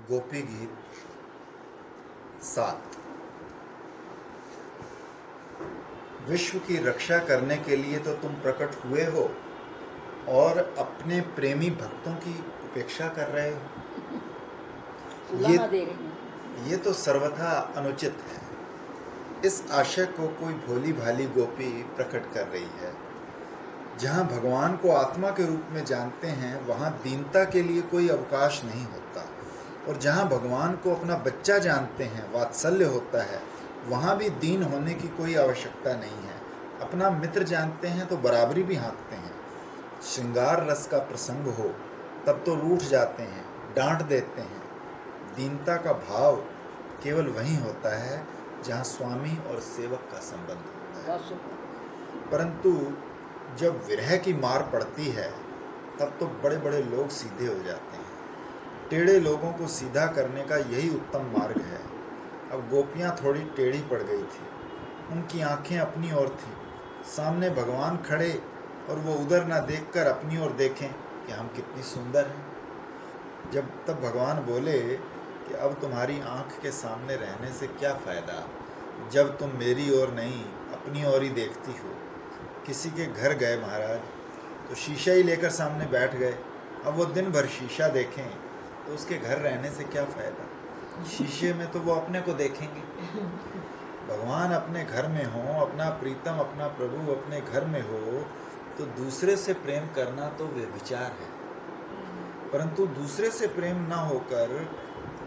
गोपी गीत 7। विश्व की रक्षा करने के लिए तो तुम प्रकट हुए हो और अपने प्रेमी भक्तों की उपेक्षा कर रहे हो। ये तो सर्वथा अनुचित है। इस आशय को कोई भोली भाली गोपी प्रकट कर रही है। जहाँ भगवान को आत्मा के रूप में जानते हैं वहाँ दीनता के लिए कोई अवकाश नहीं होता, और जहाँ भगवान को अपना बच्चा जानते हैं, वात्सल्य होता है, वहाँ भी दीन होने की कोई आवश्यकता नहीं है। अपना मित्र जानते हैं तो बराबरी भी हाँकते हैं। श्रृंगार रस का प्रसंग हो तब तो रूठ जाते हैं, डांट देते हैं। दीनता का भाव केवल वहीं होता है जहाँ स्वामी और सेवक का संबंध होता है। परंतु जब विरह की मार पड़ती है तब तो बड़े बड़े लोग सीधे हो जाते हैं। टेढ़े लोगों को सीधा करने का यही उत्तम मार्ग है। अब गोपियाँ थोड़ी टेढ़ी पड़ गई थी। उनकी आंखें अपनी ओर थी। सामने भगवान खड़े और वो उधर ना देखकर अपनी ओर देखें कि हम कितनी सुंदर हैं। जब तब भगवान बोले कि अब तुम्हारी आंख के सामने रहने से क्या फ़ायदा, जब तुम मेरी ओर नहीं अपनी ओर ही देखती हो। किसी के घर गए महाराज तो शीशा ही लेकर सामने बैठ गए। अब वो दिन भर शीशा देखें तो उसके घर रहने से क्या फ़ायदा। शीशे में तो वो अपने को देखेंगे। भगवान अपने घर में हो, अपना प्रीतम अपना प्रभु अपने घर में हो, तो दूसरे से प्रेम करना तो व्यभिचार है। परंतु दूसरे से प्रेम ना होकर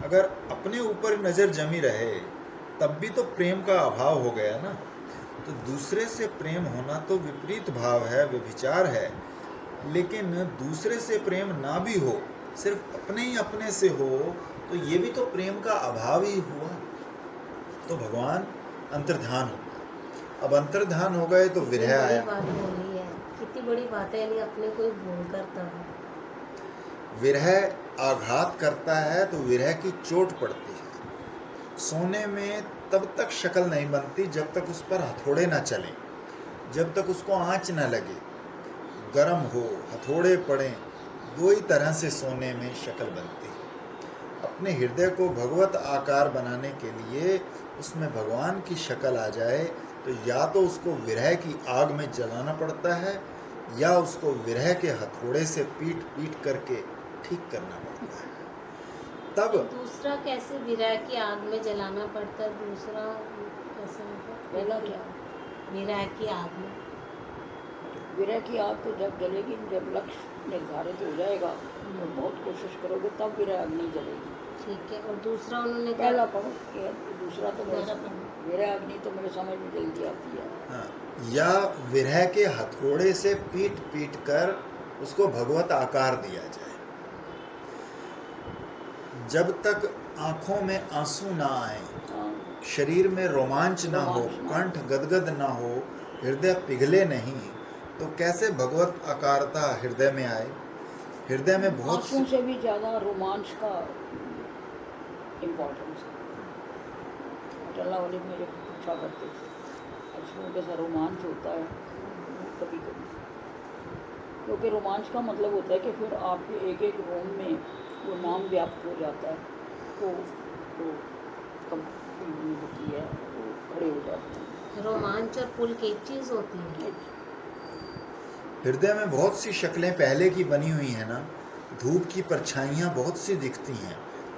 अगर अपने ऊपर नज़र जमी रहे तब भी तो प्रेम का अभाव हो गया ना। तो दूसरे से प्रेम होना तो विपरीत भाव है, व्यभिचार है। लेकिन दूसरे से प्रेम ना भी हो, सिर्फ अपने से हो, तो ये भी तो प्रेम का अभाव ही हुआ। तो भगवान अंतर्धान हो गए। अब अंतर्धान हो गए तो विरह आया। कितनी बड़ी बात है, यानी अपने को ही भूल करता है। विरह आघात करता है तो विरह की चोट पड़ती है। सोने में तब तक शक्ल नहीं बनती जब तक उस पर हथौड़े ना चलें, जब तक उसको आँच न लगे। गर्म हो, हथौड़े पड़ें, दो ही तरह से सोने में शक्ल बनती है। अपने हृदय को भगवत आकार बनाने के लिए उसमें भगवान की शक्ल आ जाए तो या तो उसको विरह की आग में जलाना पड़ता है या उसको विरह के हथौड़े से पीट पीट करके ठीक करना पड़ता है। तब दूसरा कैसे विरह की आग में जलाना पड़ता है? दूसरा कैसे? पहला क्या? विरह की आग में, विरह की आग तो जब जलेगी, जब लक्ष्य निर्धारित हो जाएगा और बहुत कोशिश करोगे तब विरह अग्नि जलेगी। ठीक है। और दूसरा उन्होंने पहला पढ़ो, दूसरा तो विरह अग्नि तो मेरे समझ में जल्दी आती है। हाँ, या विरह के हथौड़े से पीट पीट कर उसको भगवत आकार दिया जाए। जब तक आंखों में आंसू ना आए, शरीर में रोमांच ना हो, कंठ गदगद ना हो, हृदय पिघले नहीं, तो कैसे भगवत आकारता हृदय में आए। हृदय में बहुत आंसू से भी ज़्यादा रोमांच का इम्पोर्टेंस है। अटल ओलिव में जब पूछा करते थे अश्विन कैसा रोमांच होता है कभी कभी, क्योंकि रोमांच का मतलब होता है कि फिर आपके एक एक रोम में वो नाम व्याप्त हो जाता है, तो कम होती है, वो खड़े हो जाते हैं। रोमांच और पुलक एक चीज होती है। हृदय में बहुत सी शक्लें पहले की बनी हुई हैं ना। धूप की परछाइयाँ बहुत सी दिखती हैं।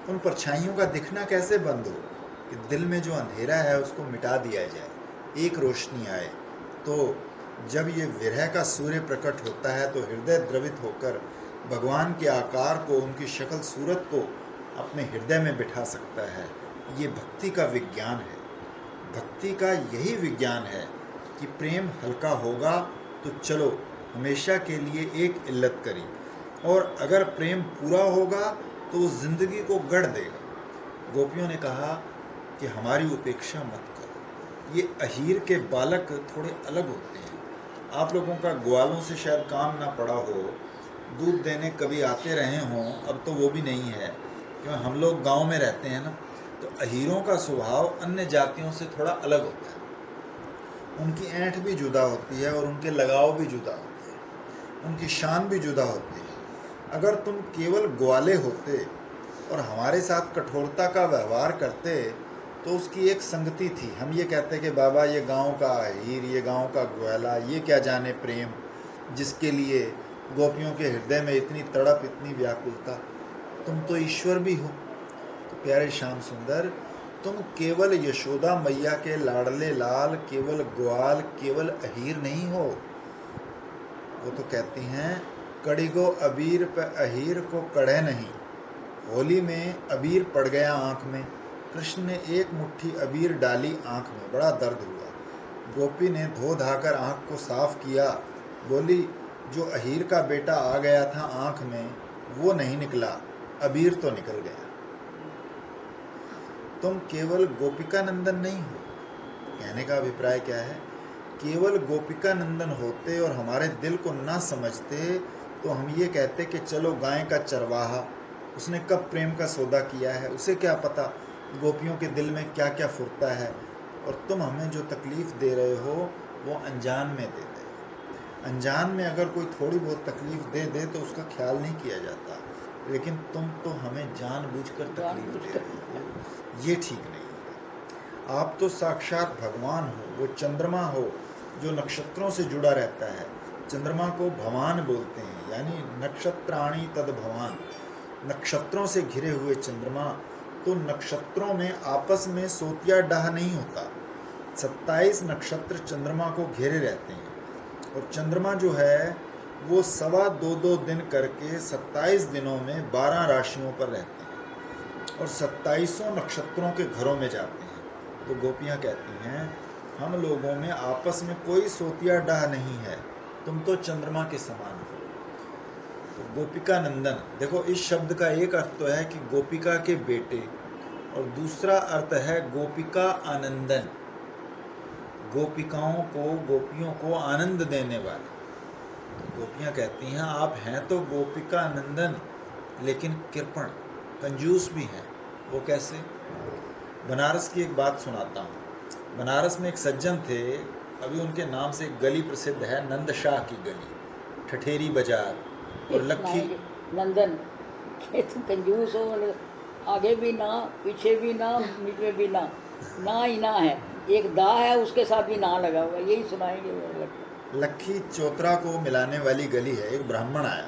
उन परछाइयों का दिखना कैसे बंद हो कि दिल में जो अंधेरा है उसको मिटा दिया जाए, एक रोशनी आए। तो जब ये विरह का सूर्य प्रकट होता है तो हृदय द्रवित होकर भगवान के आकार को, उनकी शक्ल सूरत को अपने हृदय में बिठा सकता है। ये भक्ति का विज्ञान है। भक्ति का यही विज्ञान है कि प्रेम हल्का होगा तो चलो हमेशा के लिए एक इल्लत करी, और अगर प्रेम पूरा होगा तो वो जिंदगी को गढ़ देगा। गोपियों ने कहा कि हमारी उपेक्षा मत करो। ये अहीर के बालक थोड़े अलग होते हैं। आप लोगों का ग्वालों से शायद काम ना पड़ा हो, दूध देने कभी आते रहे हों, अब तो वो भी नहीं है क्योंकि हम लोग गांव में रहते हैं ना। तो अहीरों का स्वभाव अन्य जातियों से थोड़ा अलग होता है। उनकी ऐंठ भी जुदा होती है और उनके लगाव भी जुदा होते हैं, उनकी शान भी जुदा होती है। अगर तुम केवल ग्वाले होते और हमारे साथ कठोरता का व्यवहार करते तो उसकी एक संगति थी। हम ये कहते कि बाबा ये गांव का हीर, ये गांव का ग्वाला, ये क्या जाने प्रेम जिसके लिए गोपियों के हृदय में इतनी तड़प, इतनी व्याकुलता। तुम तो ईश्वर भी हो। तो प्यारे श्याम सुंदर, तुम केवल यशोदा मैया के लाडले लाल, केवल ग्वाल, केवल अहीर नहीं हो। वो तो कहती हैं कड़िगो अबीर पे अहीर को कड़े नहीं। होली में अबीर पड़ गया आंख में, कृष्ण ने एक मुट्ठी अबीर डाली आंख में, बड़ा दर्द हुआ। गोपी ने धो धाकर आंख को साफ किया, बोली जो अहीर का बेटा आ गया था आंख में वो नहीं निकला, अबीर तो निकल गया। तुम केवल गोपिका नंदन नहीं हो। कहने का अभिप्राय क्या है? केवल गोपिका नंदन होते और हमारे दिल को ना समझते तो हम ये कहते कि चलो गाय का चरवाहा, उसने कब प्रेम का सौदा किया है, उसे क्या पता गोपियों के दिल में क्या क्या फुरता है। और तुम हमें जो तकलीफ़ दे रहे हो वो अनजान में दे रहे हो। अनजान में अगर कोई थोड़ी बहुत तकलीफ़ दे दे तो उसका ख्याल नहीं किया जाता, लेकिन तुम तो हमें जानबूझकर तकलीफ़ दे रहे हो। ये ठीक नहीं है। आप तो साक्षात भगवान हो, वो चंद्रमा हो जो नक्षत्रों से जुड़ा रहता है। चंद्रमा को भवान बोलते हैं, यानी नक्षत्राणी तद भवान, नक्षत्रों से घिरे हुए चंद्रमा। तो नक्षत्रों में आपस में सोतिया डाह नहीं होता। 27 नक्षत्र चंद्रमा को घेरे रहते हैं और चंद्रमा जो है वो 2.25 दिन करके 27 दिनों में 12 राशियों पर रहते हैं और 27 नक्षत्रों के घरों में जाते हैं। तो गोपियाँ कहती हैं हम लोगों में आपस में कोई सोतिया डाह नहीं है, तुम तो चंद्रमा के समान हो। तो गोपिका नंदन, देखो इस शब्द का एक अर्थ तो है कि गोपिका के बेटे, और दूसरा अर्थ है गोपिका आनंदन, गोपिकाओं को, गोपियों को आनंद देने वाले। तो गोपियाँ कहती हैं आप हैं तो गोपिका नंदन, लेकिन कृपण, कंजूस भी हैं। वो कैसे? बनारस की एक बात सुनाता हूँ। बनारस में एक सज्जन थे, अभी उनके नाम से एक गली प्रसिद्ध है, नंदशाह की गली, ठठेरी बाजार। और लक्खी नंदन के तुम कंजूस हो, आगे भी ना, पीछे भी ना, बीच में भी ना, ना ही ना है। एक दा है उसके साथ भी ना लगा हुआ, यही सुनाएंगे मेरे लगता। लक्खी चौतरा को मिलाने वाली गली है। एक ब्राह्मण आया,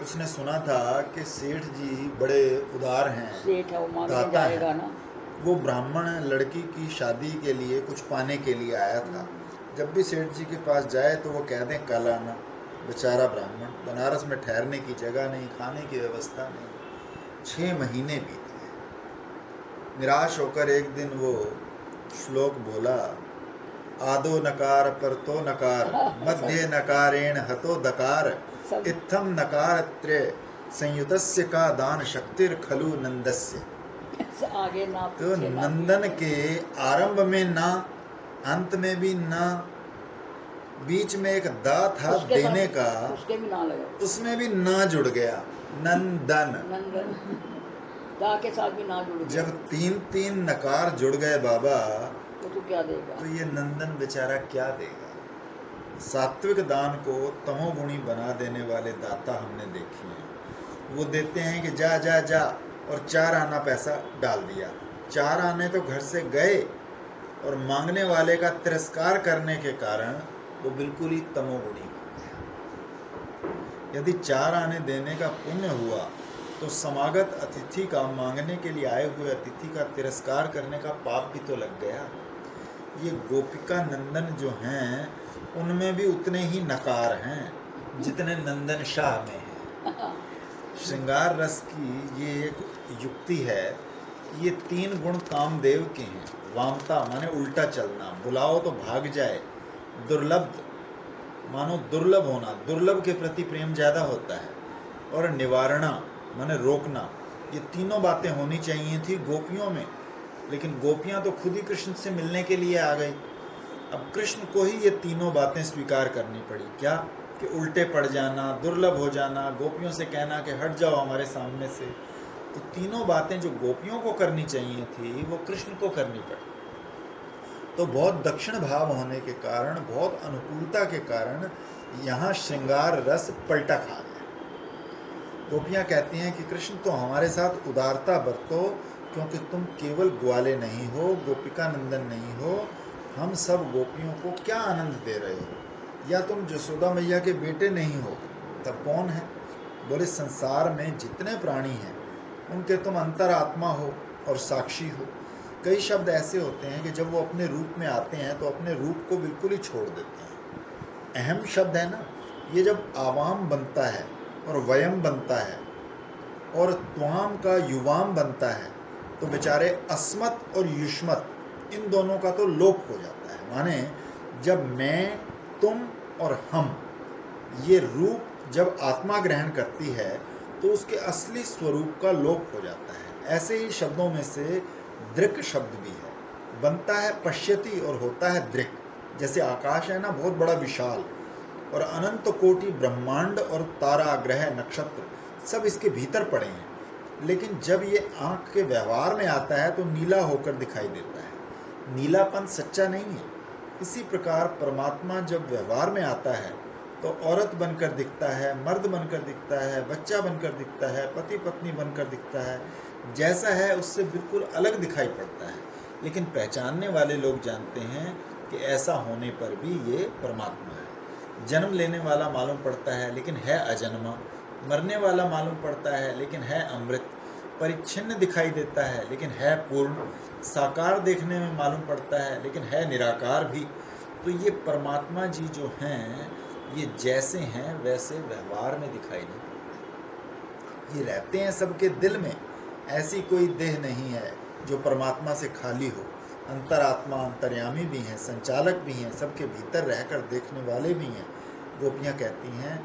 उसने सुना था कि सेठ जी बड़े उदार हैं, सेठ है वो मांगने दाता जाएगा हैं। ना। वो ब्राह्मण लड़की की शादी के लिए कुछ पाने के लिए आया था। जब भी सेठ जी के पास जाए तो वो कह दें कल आना। बेचारा ब्राह्मण, बनारस में ठहरने की जगह नहीं, खाने की व्यवस्था नहीं। 6 महीने बीत गए। निराश होकर एक दिन वो श्लोक बोला, आदो नकार पर तो नकार, मध्य नकारेण हतो दकार, सब इत्थम नकार त्रय संयुतस्य का दान शक्तिर खलु नंदस्य। आगे ना तो पीछे ना, नंदन के आरंभ में ना, अंत में भी ना, बीच में एक दा था उसके देने साथ का, उसके भी ना लगा, उसमें भी ना जुड़ गया, नंदन। नंदन दा के साथ भी ना जुड़ गया। जब 3 नकार जुड़ गए बाबा, तो क्या देगा? तो ये नंदन बेचारा क्या देगा? सात्विक दान को तमोगुणी बना देने वाले दाता हमने देखे हैं। वो देते हैं कि जा जा जा, और 4 आना पैसा डाल दिया। 4 आने तो घर से गए और मांगने वाले का तिरस्कार करने के कारण वो बिल्कुल ही तमोगुणी हो गया। यदि 4 आने देने का पुण्य हुआ तो समागत अतिथि का, मांगने के लिए आए हुए अतिथि का तिरस्कार करने का पाप भी तो लग गया। ये गोपिका नंदन जो हैं उनमें भी उतने ही नकार हैं जितने नंदन शाह में हैं। श्रृंगार रस की ये एक युक्ति है कि ये 3 गुण कामदेव के हैं। वामता माने उल्टा चलना, बुलाओ तो भाग जाए। दुर्लभ मानो दुर्लभ होना, दुर्लभ के प्रति प्रेम ज़्यादा होता है। और निवारणा माने रोकना। ये तीनों बातें होनी चाहिए थी गोपियों में, लेकिन गोपियां तो खुद ही कृष्ण से मिलने के लिए आ गई। अब कृष्ण को ही ये तीनों बातें स्वीकार करनी पड़ी। क्या? कि उल्टे पड़ जाना, दुर्लभ हो जाना, गोपियों से कहना कि हट जाओ हमारे सामने से। तो तीनों बातें जो गोपियों को करनी चाहिए थी वो कृष्ण को करनी पड़ी। तो बहुत दक्षिण भाव होने के कारण, बहुत अनुकूलता के कारण यहाँ श्रृंगार रस पलटा खा गया। गोपियाँ कहती हैं कि कृष्ण तो हमारे साथ उदारता बरतो, क्योंकि तुम केवल ग्वाले नहीं हो, गोपिका नंदन नहीं हो, हम सब गोपियों को क्या आनंद दे रहे हो, या तुम जसोदा मैया के बेटे नहीं हो, तब कौन है? बोले संसार में जितने प्राणी हैं उनके तुम अंतरात्मा हो और साक्षी हो। कई शब्द ऐसे होते हैं कि जब वो अपने रूप में आते हैं तो अपने रूप को बिल्कुल ही छोड़ देते हैं। अहम शब्द है ना, ये जब आवाम बनता है और वयम बनता है और त्वाम का युवाम बनता है तो बेचारे अस्मत् और युष्मत इन दोनों का तो लोप हो जाता है। माने जब मैं, तुम और हम, ये रूप जब आत्मा ग्रहण करती है तो उसके असली स्वरूप का लोप हो जाता है। ऐसे ही शब्दों में से दृक् शब्द भी है, बनता है पश्यति और होता है दृक्। जैसे आकाश है ना, बहुत बड़ा विशाल, और अनंत कोटि ब्रह्मांड और तारा ग्रह नक्षत्र सब इसके भीतर पड़े हैं, लेकिन जब ये आँख के व्यवहार में आता है तो नीला होकर दिखाई देता है। नीलापन सच्चा नहीं है। इसी प्रकार परमात्मा जब व्यवहार में आता है तो औरत बनकर दिखता है, मर्द बनकर दिखता है, बच्चा बनकर दिखता है, पति पत्नी बनकर दिखता है, जैसा है उससे बिल्कुल अलग दिखाई पड़ता है। लेकिन पहचानने वाले लोग जानते हैं कि ऐसा होने पर भी ये परमात्मा है। जन्म लेने वाला मालूम पड़ता है लेकिन है अजन्मा, मरने वाला मालूम पड़ता है लेकिन है अमृत, परिच्छिन्न दिखाई देता है लेकिन है पूर्ण, साकार देखने में मालूम पड़ता है लेकिन है निराकार भी। तो ये परमात्मा जी जो हैं, ये जैसे हैं वैसे व्यवहार में दिखाई नहीं। ये रहते हैं सबके दिल में। ऐसी कोई देह नहीं है जो परमात्मा से खाली हो। अंतरात्मा अंतर्यामी भी हैं, संचालक भी हैं, सबके भीतर रहकर देखने वाले भी हैं। गोपियाँ कहती हैं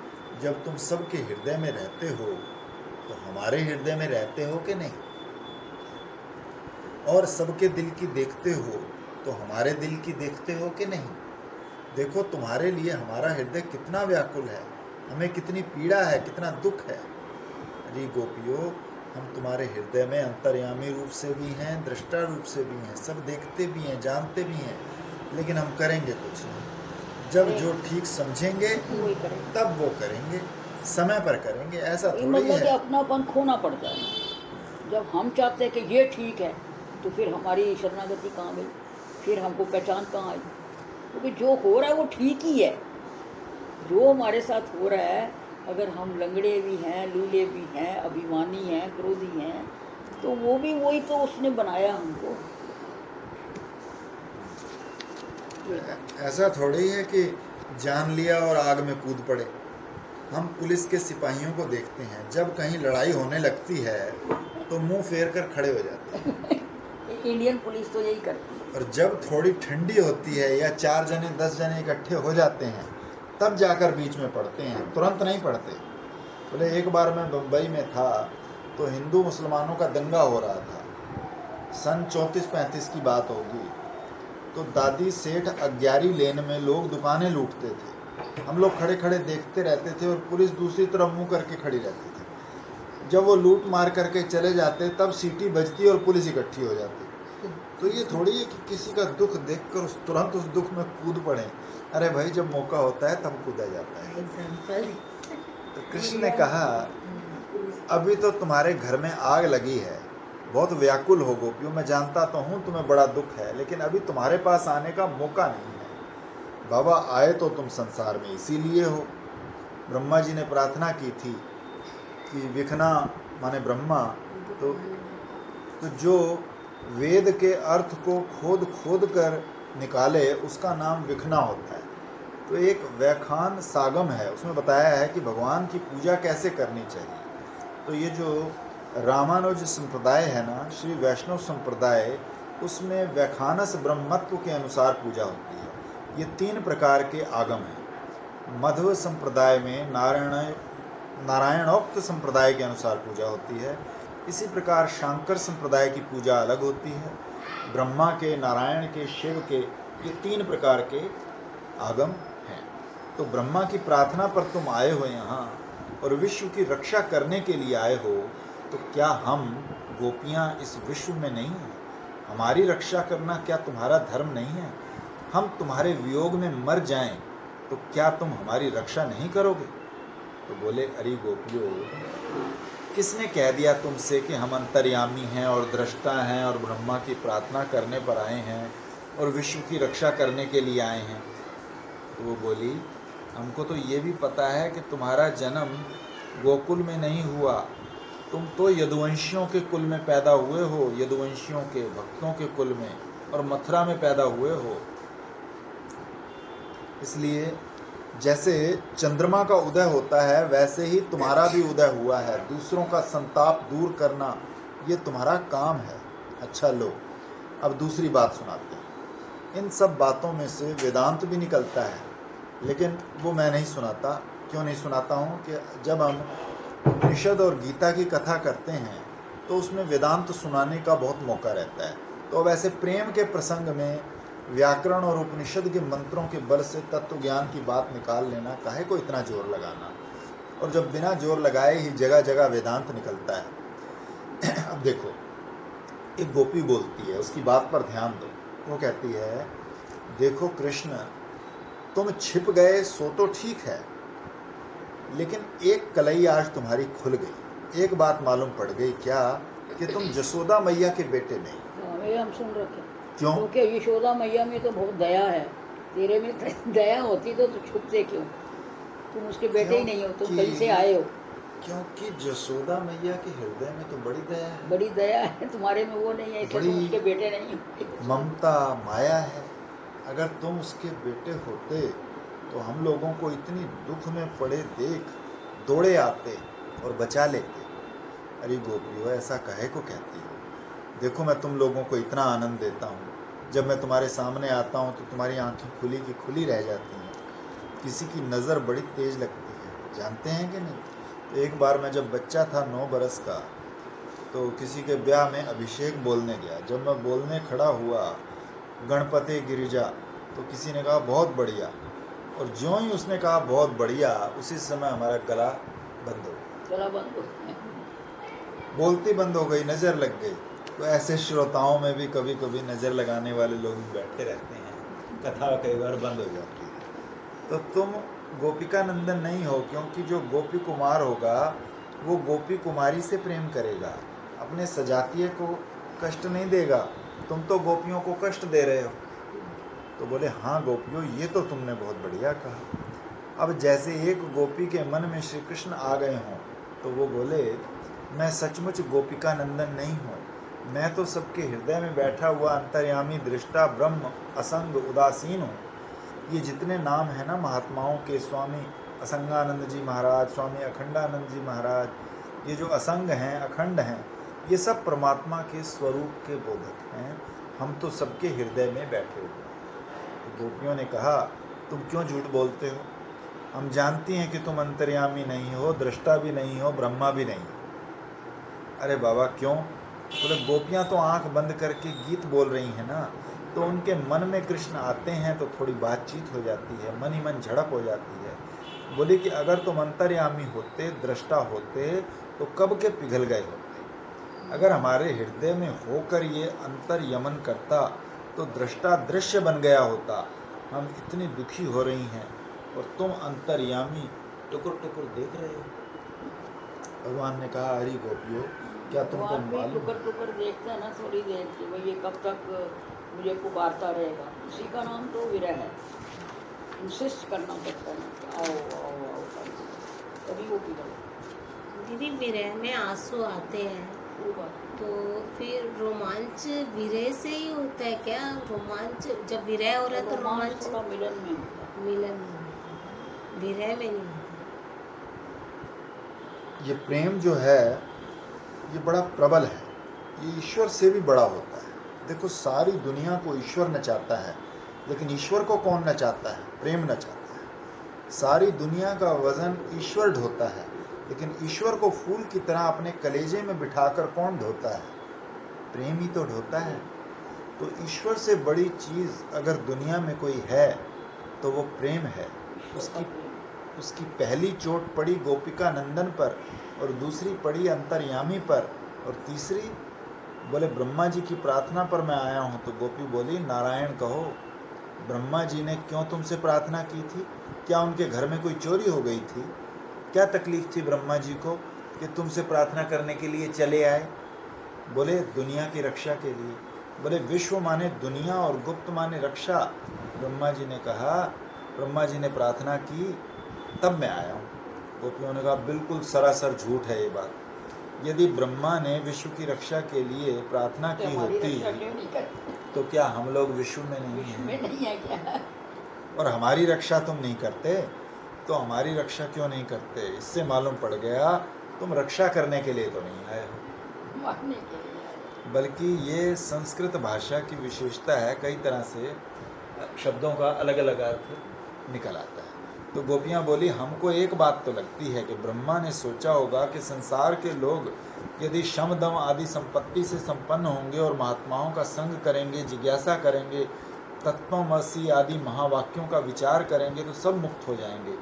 जब तुम सबके हृदय में रहते हो तो हमारे हृदय में रहते हो कि नहीं, और सबके दिल की देखते हो तो हमारे दिल की देखते हो कि नहीं। देखो तुम्हारे लिए हमारा हृदय कितना व्याकुल है, हमें कितनी पीड़ा है, कितना दुख है। अरे गोपियों, हम तुम्हारे हृदय में अंतर्यामी रूप से भी हैं, दृष्टा रूप से भी हैं, सब देखते भी हैं, जानते भी हैं, लेकिन हम करेंगे कुछ नहीं। जब जो ठीक समझेंगे वही करेंगे। तब वो करेंगे, समय पर करेंगे, ऐसा ये थोड़ी मतलब कि है। अपनापन खोना पड़ता है ना। जब हम चाहते हैं कि ये ठीक है तो फिर हमारी शरणागति कहाँ गई, फिर हमको पहचान कहाँ आई? क्योंकि जो हो रहा है वो ठीक ही है। जो हमारे साथ हो रहा है, अगर हम लंगड़े भी हैं, लूले भी हैं, अभिमानी हैं, क्रोधी हैं, तो वो भी वही तो उसने बनाया हमको। ये बात। ऐसा थोड़ी है कि जान लिया और आग में कूद पड़े। हम पुलिस के सिपाहियों को देखते हैं, जब कहीं लड़ाई होने लगती है तो मुंह फेर कर खड़े हो जाते हैं, इंडियन पुलिस तो यही करती है। और जब थोड़ी ठंडी होती है या 4 जने 10 जने इकट्ठे हो जाते हैं तब जाकर बीच में पड़ते हैं, तुरंत नहीं पड़ते। बोले एक बार मैं बम्बई में था तो हिंदू मुसलमानों का दंगा हो रहा था, सन 34-35 की बात होगी। तो दादी सेठ अग्यारी लेन में लोग दुकानें लूटते थे, हम लोग खड़े खड़े देखते रहते थे और पुलिस दूसरी तरफ मुंह करके खड़ी रहती थी। जब वो लूट मार करके चले जाते तब सीटी बजती और पुलिस इकट्ठी हो जाती। तो ये थोड़ी है कि किसी का दुख देखकर तुरंत उस दुख में कूद पड़े। अरे भाई, जब मौका होता है तब कूदा जाता है। तो कृष्ण ने कहा अभी तो तुम्हारे घर में आग लगी है, बहुत व्याकुल हो गोपियों, मैं जानता तो हूँ तुम्हें बड़ा दुख है, लेकिन अभी तुम्हारे पास आने का मौका नहीं है। बाबा आए तो तुम संसार में इसीलिए हो। ब्रह्मा जी ने प्रार्थना की थी कि विखना माने ब्रह्मा, तो जो वेद के अर्थ को खोद खोद कर निकाले उसका नाम विखना होता है। तो एक व्याख्यान सागम है, उसमें बताया है कि भगवान की पूजा कैसे करनी चाहिए। तो ये जो रामानुज संप्रदाय है ना, श्री वैष्णव संप्रदाय, उसमें व्याख्यानस ब्रह्मत्व के अनुसार पूजा होती है। ये 3 प्रकार के आगम हैं। मध्व संप्रदाय में नारायणोक्त संप्रदाय के अनुसार पूजा होती है। इसी प्रकार शांकर संप्रदाय की पूजा अलग होती है। ब्रह्मा के, नारायण के, शिव के, ये 3 प्रकार के आगम हैं। तो ब्रह्मा की प्रार्थना पर तुम आए हो यहाँ और विश्व की रक्षा करने के लिए आए हो, तो क्या हम गोपियाँ इस विश्व में नहीं हैं? हमारी रक्षा करना क्या तुम्हारा धर्म नहीं है? हम तुम्हारे वियोग में मर जाएं तो क्या तुम हमारी रक्षा नहीं करोगे? तो बोले, अरे गोपियों, किसने कह दिया तुमसे कि हम अंतर्यामी हैं और दृष्टा हैं और ब्रह्मा की प्रार्थना करने पर आए हैं और विश्व की रक्षा करने के लिए आए हैं? तो वो बोली, हमको तो ये भी पता है कि तुम्हारा जन्म गोकुल में नहीं हुआ, तुम तो यदुवंशियों के कुल में पैदा हुए हो, यदुवंशियों के भक्तों के कुल में, और मथुरा में पैदा हुए हो। इसलिए जैसे चंद्रमा का उदय होता है वैसे ही तुम्हारा भी उदय हुआ है। दूसरों का संताप दूर करना ये तुम्हारा काम है। अच्छा लो, अब दूसरी बात सुनाते हैं। इन सब बातों में से वेदांत भी निकलता है, लेकिन वो मैं नहीं सुनाता। क्यों नहीं सुनाता हूँ कि जब हम उपनिषद और गीता की कथा करते हैं तो उसमें वेदांत सुनाने का बहुत मौका रहता है। तो अब ऐसे प्रेम के प्रसंग में व्याकरण और उपनिषद के मंत्रों के बल से तत्व ज्ञान की बात निकाल लेना, काहे को इतना जोर लगाना? और जब बिना जोर लगाए ही जगह जगह वेदांत निकलता है। अब देखो, एक गोपी बोलती है, उसकी बात पर ध्यान दो। वो कहती है, देखो कृष्ण, तुम छिप गए सो तो ठीक है, लेकिन एक कलई आज तुम्हारी खुल गई। एक बात मालूम पड़ गई, क्या? कि तुम जसोदा मैया के बेटे नहीं। ये हम सुन रखे। क्यों? क्योंकि यशोदा मैया में तो बहुत दया है, तेरे में दया होती तो छुपते क्यों? तुम उसके बेटे ही नहीं हो, तुम कहीं से आए हो। क्योंकि जसोदा मैया के हृदय में तो बड़ी दया है। बड़ी दया है, तुम्हारे में वो नहीं है, इसलिए तुम उसके बेटे नहीं हो। ममता माया है। अगर तुम उसके बेटे होते तो हम लोगों को इतनी दुख में पड़े देख दौड़े आते और बचा लेते। अरे गोपियों, ऐसा कहे को कहती हो? देखो, मैं तुम लोगों को इतना आनंद देता हूँ, जब मैं तुम्हारे सामने आता हूँ तो तुम्हारी आंखें खुली की खुली रह जाती हैं। किसी की नज़र बड़ी तेज लगती है, जानते हैं कि नहीं? तो एक बार मैं जब बच्चा था 9 बरस का, तो किसी के ब्याह में अभिषेक बोलने गया। जब मैं बोलने खड़ा हुआ, गणपति गिरिजा, तो किसी ने कहा बहुत बढ़िया, और ज्यों ही उसने कहा बहुत बढ़िया, उसी समय हमारा गला बंद हो गया। गला बंद हो गया। बोलती बंद हो गई, नज़र लग गई। तो ऐसे श्रोताओं में भी कभी कभी नज़र लगाने वाले लोग बैठे रहते हैं, कथा कई बार बंद हो जाती है। तो तुम गोपिका नंदन नहीं हो, क्योंकि जो गोपी कुमार होगा वो गोपी कुमारी से प्रेम करेगा, अपने सजातीय को कष्ट नहीं देगा। तुम तो गोपियों को कष्ट दे रहे हो। तो बोले, हाँ गोपियों, ये तो तुमने बहुत बढ़िया कहा। अब जैसे एक गोपी के मन में श्री कृष्ण आ गए हों, तो वो बोले, मैं सचमुच गोपिका नंदन नहीं हूँ, मैं तो सबके हृदय में बैठा हुआ अंतर्यामी दृष्टा ब्रह्म असंग उदासीन हूँ। ये जितने नाम हैं ना महात्माओं के, स्वामी असंगानंद जी महाराज, स्वामी अखंडानंद जी महाराज, ये जो असंग हैं, अखंड हैं, ये सब परमात्मा के स्वरूप के बोधक हैं। हम तो सबके हृदय में बैठे हुए हैं। तो गोपियों ने कहा, तुम क्यों झूठ बोलते हो? हम जानती हैं कि तुम अंतर्यामी नहीं हो, दृष्टा भी नहीं हो, ब्रह्मा भी नहीं हो। अरे बाबा, क्यों? बोले, गोपियाँ तो आंख बंद करके गीत बोल रही हैं ना, तो उनके मन में कृष्ण आते हैं तो थोड़ी बातचीत हो जाती है, मन ही मन झड़प हो जाती है। बोले कि अगर तुम अंतर्यामी होते, दृष्टा होते, तो कब के पिघल गए होते। अगर हमारे हृदय में होकर ये अंतर यमन करता तो दृष्टा दृश्य बन गया होता। हम इतनी दुखी हो रही हैं और तुम अंतर्यामी टुकुर टुकुर देख रहे हो। भगवान ने कहा, हरि गोपियों, क्या तुमको भगवान भी मालूम? टुकर टुकर देखता है ना थोड़ी देर की, भाई ये कब तक मुझे पुकारता रहेगा। उसी का नाम तो विरह है। इंसिस्ट करना पड़ता है ना कि आओ आओ आओ करके, तभी वो पिघल। दीदी, विरह में आंसू आते हैं, वो बात तो फिर रोमांच विरह से ही होता है क्या? रोमांच जब विरह हो रहा है तो रोमांच रोमांच थोड़ा मिलन में होता है। मिलन में होता है, विरह में नहीं होता। ये प्रेम जो है ये बड़ा प्रबल है, ये ईश्वर से भी बड़ा होता है। देखो, सारी दुनिया को ईश्वर नचाता है, लेकिन ईश्वर को कौन नचाता है? प्रेम नचाता है। सारी दुनिया का वजन ईश्वर ढोता है, लेकिन ईश्वर को फूल की तरह अपने कलेजे में बिठाकर कौन ढोता है? प्रेम ही तो ढोता है। तो ईश्वर से बड़ी चीज़ अगर दुनिया में कोई है तो वो प्रेम है। उसकी पहली चोट पड़ी गोपिका नंदन पर, और दूसरी पड़ी अंतर्यामी पर, और तीसरी बोले ब्रह्मा जी की प्रार्थना पर मैं आया हूँ। तो गोपी बोली, नारायण कहो, ब्रह्मा जी ने क्यों तुमसे प्रार्थना की थी? क्या उनके घर में कोई चोरी हो गई थी? क्या तकलीफ थी ब्रह्मा जी को कि तुमसे प्रार्थना करने के लिए चले आए? बोले दुनिया की रक्षा के लिए। बोले विश्व माने दुनिया और गुप्त माने रक्षा। ब्रह्मा जी ने कहा, ब्रह्मा जी ने प्रार्थना की तब मैं आया हूँ। गोपियों ने कहा बिल्कुल सरासर झूठ है ये बात। यदि ब्रह्मा ने विश्व की रक्षा के लिए प्रार्थना तो की हमारी होती रक्षा क्यों नहीं करते? तो क्या हम लोग विश्व में नहीं विश्व हैं? में नहीं है क्या? और हमारी रक्षा तुम नहीं करते तो हमारी रक्षा क्यों नहीं करते? इससे मालूम पड़ गया तुम रक्षा करने के लिए तो नहीं आए हो, मारने के लिए आए। बल्कि ये संस्कृत भाषा की विशेषता है, कई तरह से शब्दों का अलग अलग अर्थ निकल आता है। तो गोपियाँ बोली हमको एक बात तो लगती है कि ब्रह्मा ने सोचा होगा कि संसार के लोग यदि शम दम आदि संपत्ति से संपन्न होंगे और महात्माओं का संग करेंगे, जिज्ञासा करेंगे, तत्वमसि आदि महावाक्यों का विचार करेंगे तो सब मुक्त हो जाएंगे।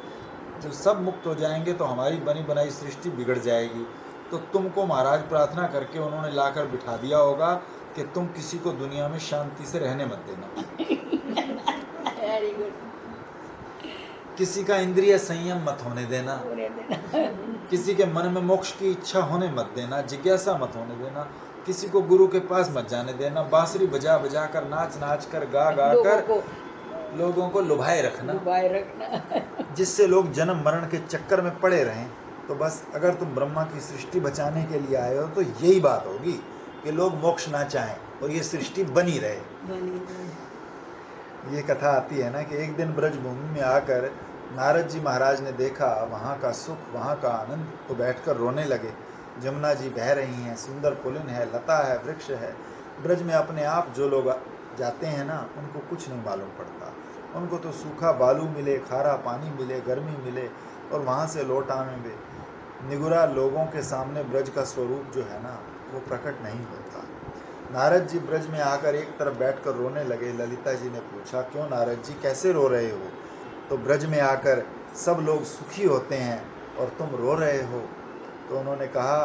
जब सब मुक्त हो जाएंगे तो हमारी बनी बनाई सृष्टि बिगड़ जाएगी। तो तुमको महाराज प्रार्थना करके उन्होंने लाकर बिठा दिया होगा कि तुम किसी को दुनिया में शांति से रहने मत देना, वेरी गुड। किसी का इंद्रिय संयम मत होने देना, होने देना। किसी के मन में मोक्ष की इच्छा होने मत देना, जिज्ञासा मत होने देना, किसी को गुरु के पास मत जाने देना, बांसुरी बजा बजा कर नाच नाच कर गा गा कर लोगों को लुभाए रखना, जिससे लोग जन्म मरण के चक्कर में पड़े रहें। तो बस अगर तुम ब्रह्मा की सृष्टि बचाने के लिए आए हो तो यही बात होगी कि लोग मोक्ष ना चाहें और ये सृष्टि बनी रहे। ये कथा आती है ना कि एक दिन ब्रजभूमि में आकर नारद जी महाराज ने देखा वहाँ का सुख, वहाँ का आनंद, तो बैठकर रोने लगे। जमुना जी बह रही हैं, सुंदर पुलिन है, लता है, वृक्ष है। ब्रज में अपने आप जो लोग जाते हैं ना उनको कुछ नहीं मालूम पड़ता। उनको तो सूखा बालू मिले, खारा पानी मिले, गर्मी मिले और वहाँ से लौट आने में निगुरा लोगों के सामने ब्रज का स्वरूप जो है ना वो प्रकट नहीं होता। नारद जी ब्रज में आकर एक तरफ बैठकर रोने लगे। ललिता जी ने पूछा क्यों नारद जी कैसे रो रहे हो? तो ब्रज में आकर सब लोग सुखी होते हैं और तुम रो रहे हो। तो उन्होंने कहा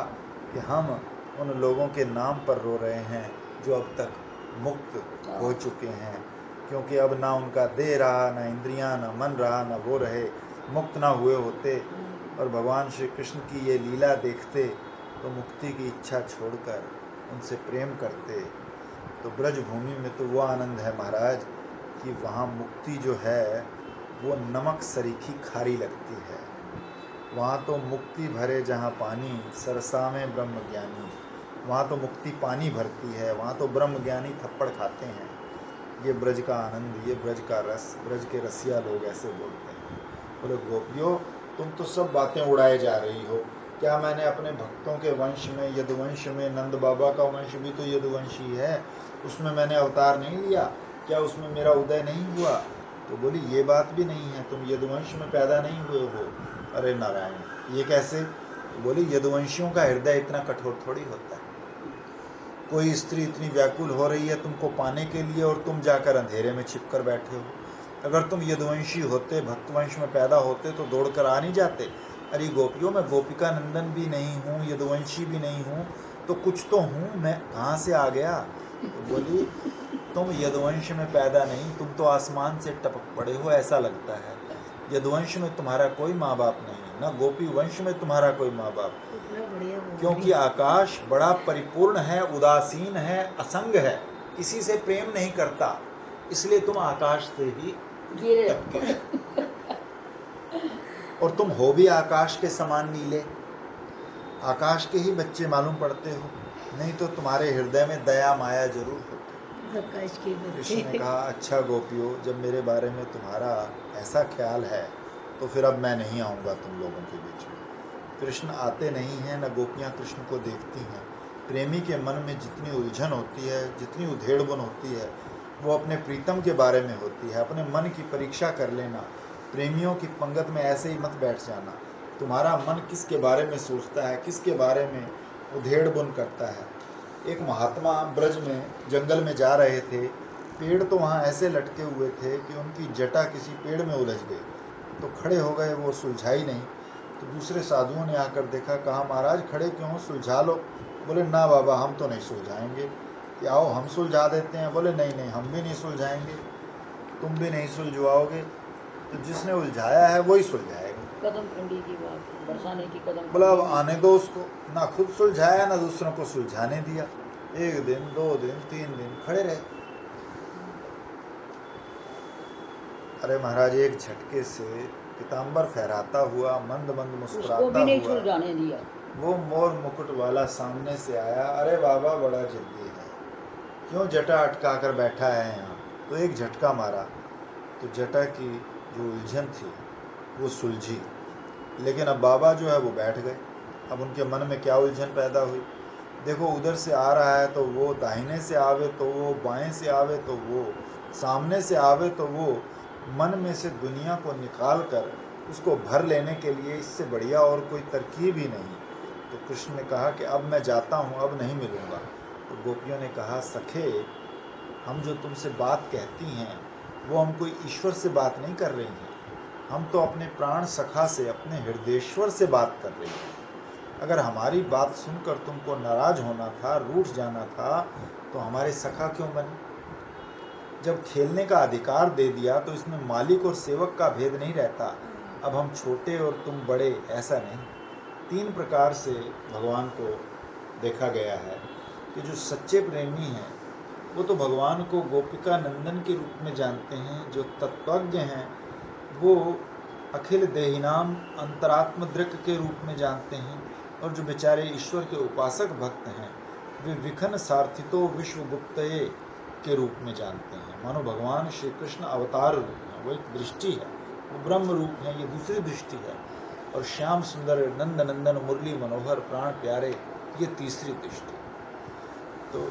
कि हम उन लोगों के नाम पर रो रहे हैं जो अब तक मुक्त हो चुके हैं, क्योंकि अब ना उनका देह रहा, ना इंद्रियां, ना मन रहा, ना वो रहे। मुक्त ना हुए होते और भगवान श्री कृष्ण की ये लीला देखते तो मुक्ति की इच्छा छोड़कर उनसे प्रेम करते। तो ब्रज भूमि में तो वो आनंद है महाराज कि वहाँ मुक्ति जो है वो नमक सरीखी खारी लगती है। वहाँ तो मुक्ति भरे जहाँ पानी, सरसा में ब्रह्म ज्ञानी। वहाँ तो मुक्ति पानी भरती है, वहाँ तो ब्रह्म ज्ञानी थप्पड़ खाते हैं। ये ब्रज का आनंद, ये ब्रज का रस, ब्रज के रसिया लोग ऐसे बोलते हैं। बोले गोपियों तुम तो सब बातें उड़ाए जा रही हो। क्या मैंने अपने भक्तों के वंश में, यदुवंश में, नंद बाबा का वंश भी तो यदुवंशी है, उसमें मैंने अवतार नहीं लिया? क्या उसमें मेरा उदय नहीं हुआ? तो बोली ये बात भी नहीं है, तुम यदुवंश में पैदा नहीं हुए हो। अरे नारायण ये कैसे? तो बोली यदुवंशियों का हृदय इतना कठोर थोड़ी होता है। कोई स्त्री इतनी व्याकुल हो रही है तुमको पाने के लिए और तुम जाकर अंधेरे में छिप कर बैठे हो। अगर तुम यदुवंशी होते, भक्तवंश में पैदा होते तो दौड़कर आ नहीं जाते। अरे गोपियों मैं गोपिका नंदन भी नहीं हूँ, यदुवंशी भी नहीं हूँ, तो कुछ तो हूँ, मैं कहाँ से आ गया? तो बोली तुम यदुवंश में पैदा नहीं, तुम तो आसमान से टपक पड़े हो ऐसा लगता है। यदुवंश में तुम्हारा कोई माँ बाप नहीं, ना गोपी वंश में तुम्हारा कोई माँ बाप, क्योंकि आकाश बड़ा परिपूर्ण है, उदासीन है, असंग है, किसी से प्रेम नहीं करता, इसलिए तुम आकाश से ही टपके। और तुम हो भी आकाश के समान नीले, आकाश के ही बच्चे मालूम पड़ते हो, नहीं तो तुम्हारे हृदय में दया माया जरूर होती। आकाश के कृष्ण ने बच्चे। कहा अच्छा गोपियों जब मेरे बारे में तुम्हारा ऐसा ख्याल है तो फिर अब मैं नहीं आऊँगा तुम लोगों के बीच में। कृष्ण आते नहीं हैं, न गोपियाँ कृष्ण को देखती हैं। प्रेमी के मन में जितनी उलझन होती है, जितनी उधेड़बुन होती है, वो अपने प्रीतम के बारे में होती है। अपने मन की परीक्षा कर लेना, प्रेमियों की पंगत में ऐसे ही मत बैठ जाना। तुम्हारा मन किसके बारे में सोचता है, किसके बारे में उधेड़बुन करता है। एक महात्मा ब्रज में जंगल में जा रहे थे, पेड़ तो वहाँ ऐसे लटके हुए थे कि उनकी जटा किसी पेड़ में उलझ गई, तो खड़े हो गए, वो सुलझाई नहीं। तो दूसरे साधुओं ने आकर देखा, कहा महाराज खड़े क्यों हो, सुलझा लो। बोले ना बाबा हम तो नहीं सुलझाएंगे। कि आओ हम सुलझा देते हैं। बोले नहीं नहीं हम भी नहीं सुलझाएंगे, तुम भी नहीं सुलझवाओगे, तो जिसने उलझाया है वही सुलझाएगा। कदम ठंडी की बात है, बरसाने की कदम बोला अब ठंडी। आने दो उसको, ना खुद सुलझाया ना दूसरों को सुलझाने दिया। 1 दिन 2 दिन 3 दिन खड़े रहे। अरे महाराज एक झटके से पीताम्बर फहराता हुआ मंद मंद उसको मुस्कुराता भी नहीं हुआ सुलझाने दिया। वो मोर मुकुट वाला सामने से आया। अरे बाबा बड़ा जिद्दी है, क्यों जटा अटका कर बैठा है यहाँ। तो एक झटका मारा तो जटा की जो उलझन थी वो सुलझी। लेकिन अब बाबा जो है वो बैठ गए। अब उनके मन में क्या उलझन पैदा हुई। देखो उधर से आ रहा है तो वो, दाहिने से आवे तो वो, बाएं से आवे तो वो, सामने से आवे तो वो। मन में से दुनिया को निकाल कर उसको भर लेने के लिए इससे बढ़िया और कोई तरकीब ही नहीं। तो कृष्ण ने कहा कि अब मैं जाता हूँ, अब नहीं मिलूँगा। तो गोपियों ने कहा सखे, हम जो तुमसे बात कहती हैं वो हम कोई ईश्वर से बात नहीं कर रही हैं, हम तो अपने प्राण सखा से, अपने हृदयेश्वर से बात कर रही हैं। अगर हमारी बात सुनकर तुमको नाराज होना था, रूठ जाना था, तो हमारे सखा क्यों बने। जब खेलने का अधिकार दे दिया तो इसमें मालिक और सेवक का भेद नहीं रहता। अब हम छोटे और तुम बड़े, ऐसा नहीं। 3 प्रकार से भगवान को देखा गया है कि जो सच्चे प्रेमी हैं वो तो भगवान को गोपिका नंदन के रूप में जानते हैं। जो तत्वज्ञ हैं वो अखिल देहिनाम अंतरात्म दृक् के रूप में जानते हैं। और जो बेचारे ईश्वर के उपासक भक्त हैं वे विखन सार्थितो विश्वगुप्तये के रूप में जानते हैं। मानो भगवान श्री कृष्ण अवतार रूप हैं, वो एक दृष्टि है, वो ब्रह्म रूप है, ये दूसरी दृष्टि है। और श्याम सुंदर नंद नंदन मुरली मनोहर प्राण प्यारे, ये तीसरी दृष्टि। तो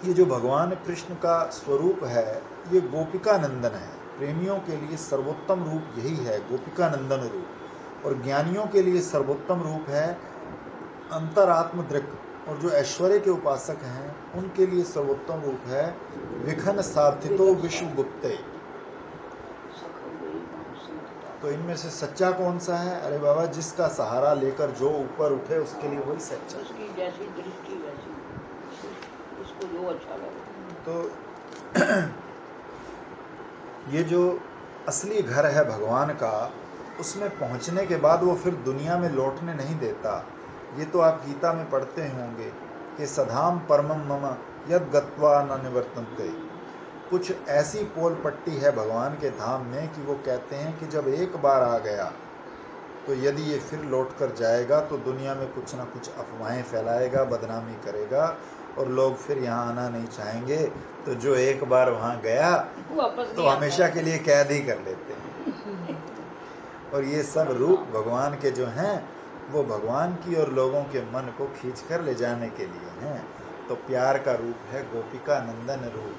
ये जो भगवान कृष्ण का स्वरूप है ये गोपिका नंदन है। प्रेमियों के लिए सर्वोत्तम रूप यही है, गोपिका नंदन रूप। और ज्ञानियों के लिए सर्वोत्तम रूप है अंतरात्म दृक्। और जो ऐश्वर्य के उपासक हैं उनके लिए सर्वोत्तम रूप है विखन सार्थितो विश्वगुप्ते। तो इनमें से सच्चा कौन सा है। अरे बाबा जिसका सहारा लेकर जो ऊपर उठे उसके लिए वही सच्चा। उसकी जैसी दृष्टि वैसी, उसको जो अच्छा लगे। तो ये जो असली घर है भगवान का, उसमें पहुंचने के बाद वो फिर दुनिया में लौटने नहीं देता। ये तो आप गीता में पढ़ते होंगे कि सधाम परमम मम यद गत्वा न निवर्तन्ते। कुछ ऐसी पोल पट्टी है भगवान के धाम में कि वो कहते हैं कि जब एक बार आ गया तो यदि ये फिर लौट कर जाएगा तो दुनिया में कुछ ना कुछ अफवाहें फैलाएगा, बदनामी करेगा और लोग फिर यहाँ आना नहीं चाहेंगे। तो जो एक बार वहाँ गया तो हमेशा के लिए कैद ही कर लेते हैं। और ये सब रूप भगवान के जो हैं वो भगवान की और लोगों के मन को खींच कर ले जाने के लिए हैं। तो प्यार का रूप है गोपिका नंदन रूप,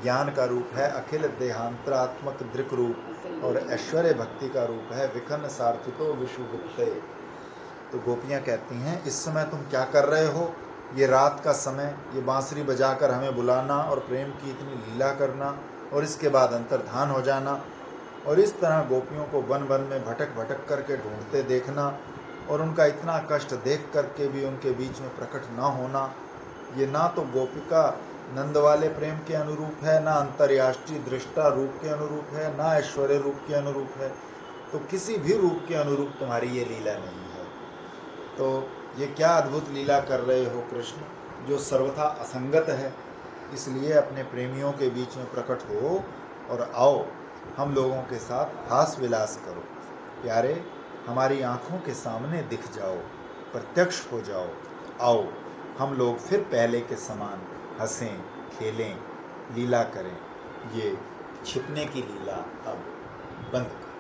ज्ञान का रूप है अखिल देहांतरात्मक दृक् रूप, और ऐश्वर्य भक्ति का रूप है विखन सार्थितो विश्वगुप्ते। तो गोपियाँ कहती हैं इस समय तुम क्या कर रहे हो। ये रात का समय, ये बांसुरी बजाकर हमें बुलाना और प्रेम की इतनी लीला करना और इसके बाद अंतर्धान हो जाना। और इस तरह गोपियों को वन वन में भटक भटक करके ढूंढते देखना और उनका इतना कष्ट देख करके भी उनके बीच में प्रकट ना होना, ये ना तो गोपिका नंद वाले प्रेम के अनुरूप है, ना अंतर्याष्ट्रीय दृष्टा रूप के अनुरूप है, ना ऐश्वर्य रूप के अनुरूप है। तो किसी भी रूप के अनुरूप तुम्हारी ये लीला नहीं है। तो ये क्या अद्भुत लीला कर रहे हो कृष्ण, जो सर्वथा असंगत है। इसलिए अपने प्रेमियों के बीच में प्रकट हो और आओ हम लोगों के साथ हास विलास करो। प्यारे हमारी आँखों के सामने दिख जाओ, प्रत्यक्ष हो जाओ। आओ हम लोग फिर पहले के समान हंसें, खेलें, लीला करें। ये छिपने की लीला अब बंद करो।